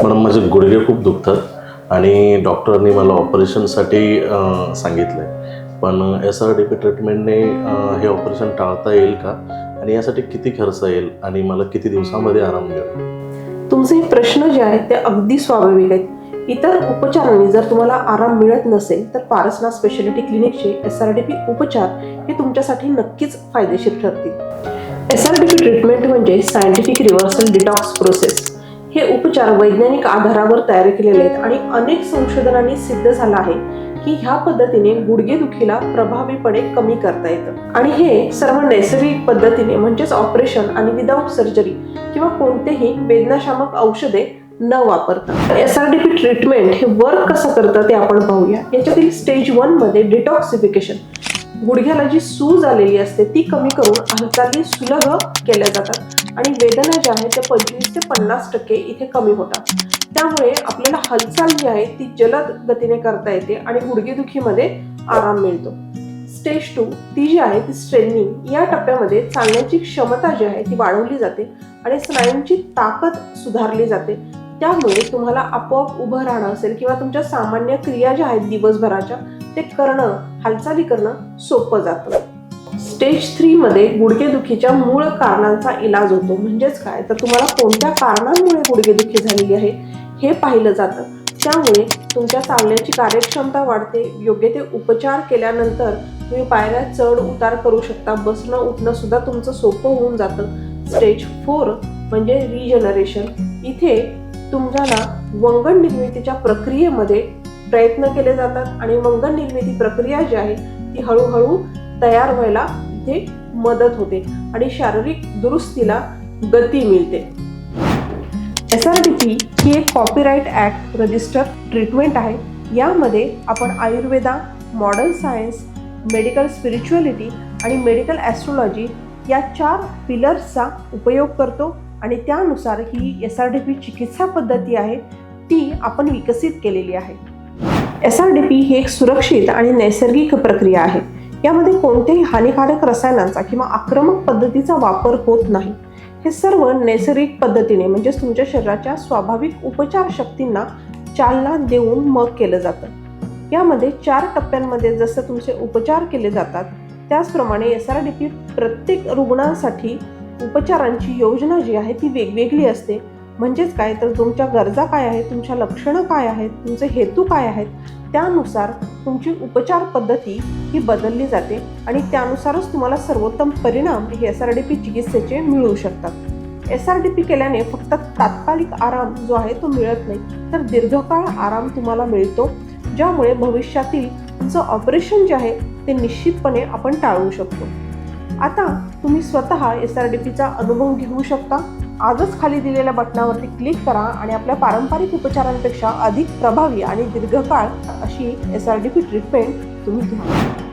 Madam माझे गुडघे खूप दुखतात आणि डॉक्टरांनी मला ऑपरेशनसाठी सांगितलं आहे, पण SRDP ट्रीटमेंटने हे ऑपरेशन टाळता येईल का आणि यासाठी किती खर्च येईल आणि मला किती दिवसांमध्ये आराम मिळेल? तुमचे प्रश्न जे आहेत ते अगदी स्वाभाविक आहेत. इतर उपचारांनी जर तुम्हाला आराम मिळत नसेल तर पारसनाथ स्पेशालिटी क्लिनिकचे SRDP उपचार हे तुमच्यासाठी नक्कीच फायदेशीर ठरतील. SRDP ट्रीटमेंट म्हणजे सायंटिफिक रिव्हर्सल डिटॉक्स प्रोसेस. हे उपचार वैज्ञानिक आधारावर तयार केलेले आहेत आणि अनेक संशोधनांनी सिद्ध झालं आहे की ह्या पद्धतीने गुडघेदुखीला प्रभावीपणे कमी करता येतं आणि हे सर्व नैसर्गिक पद्धतीने म्हणजेच ऑपरेशन आणि विदाऊट सर्जरी किंवा कोणतेही वेदनाशामक औषधे न वापरता. SRDP ट्रीटमेंट हे वर्क कसं करतं ते आपण पाहूया. याच्यातील स्टेज 1 मध्ये डिटॉक्सिफिकेशन, गुडघ्याला जी सूज आलेली असते ती कमी करून हालचाली सुलभ केल्या जातात आणि वेदना ज्या आहेत त्या 25 ते 50% इथे कमी होतात. त्यामुळे आपल्याला हालचाल जी आहे ती जलद गतीने करता येते आणि गुडघेदुखीमध्ये आराम मिळतो. स्टेज 2 ती जी आहे ती स्ट्रेनिंग. या टप्प्यामध्ये चालण्याची क्षमता जी आहे ती वाढवली जाते आणि स्नायूंची ताकद सुधारली जाते. त्यामुळे तुम्हाला आपोआप उभं राहणं असेल किंवा तुमच्या सामान्य क्रिया ज्या आहेत दिवसभराच्या ते करणं, हालचाली करणं सोपं जातं. स्टेज 3 मध्ये गुडघेदुखीच्या मूळ कारणांचा इलाज होतो. म्हणजेच काय तर तुम्हाला कोणत्या कारणांमुळे गुडघेदुखी झालेली आहे हे पाहिलं जातं. त्यामुळे तुमच्या चालण्याची कार्यक्षमता वाढते. योग्य ते उपचार केल्यानंतर तुम्ही पायऱ्या चढ उतार करू शकता. बसणं उठणं सुद्धा तुमचं सोपं होऊन जातं. स्टेज 4 म्हणजे रिजनरेशन. इथे तुम्हाला वंगण निर्मितीच्या प्रक्रियेमध्ये प्रयत्न केले जातात आणि वंगण निर्मिती प्रक्रिया जी आहे ती हळूहळू तयार व्हायला इथे मदत होते आणि शारीरिक दुरुस्तीला गती मिळते. SRDP ही एक कॉपीराइट ॲक्ट रजिस्टर्ड ट्रीटमेंट आहे. यामध्ये आपण Ayurveda, modern science, medical spirituality आणि मेडिकल ॲस्ट्रोलॉजी या 4 पिलर्सचा उपयोग करतो आणि त्यानुसार ही SRDP चिकित्सा पद्धती आहे ती आपण विकसित केलेली आहे. SRDP ही एक सुरक्षित आणि नैसर्गिक प्रक्रिया आहे. यामध्ये कोणत्याही हानिकारक रसायनांचा किंवा आक्रमक पद्धतीचा वापर होत नाही. हे सर्व नैसर्गिक पद्धतीने म्हणजेच तुमच्या शरीराच्या स्वाभाविक उपचार शक्तींना चालना देऊन मग केलं जातं. यामध्ये 4 टप्प्यांमध्ये जसं तुमचे उपचार केले जातात त्याचप्रमाणे SRDP प्रत्येक रुग्णांसाठी उपचारांची योजना जी आहे ती वेगवेगळी असते. म्हणजेच काय तर तुमच्या गरजा काय आहेत, तुमच्या लक्षणं काय आहेत, तुमचे हेतू काय आहेत त्यानुसार तुमची उपचार पद्धती ही बदलली जाते आणि त्यानुसारच तुम्हाला सर्वोत्तम परिणाम हे SRDP चिकित्सेचे मिळू शकतात. SRDP केल्याने फक्त तात्कालिक आराम जो आहे तो मिळत नाही तर दीर्घकाळ आराम तुम्हाला मिळतो, ज्यामुळे भविष्यातील तुमचं ऑपरेशन जे आहे ते निश्चितपणे आपण टाळू शकतो. आता तुम्ही स्वतः SRDPचा अनुभव घेऊ शकता. आजच खाली दिलेल्या बटनावरती क्लिक करा आणि आपल्या पारंपरिक उपचारांपेक्षा अधिक प्रभावी आणि दीर्घकाळ अशी SRDP ट्रीटमेंट तुम्ही घ्या.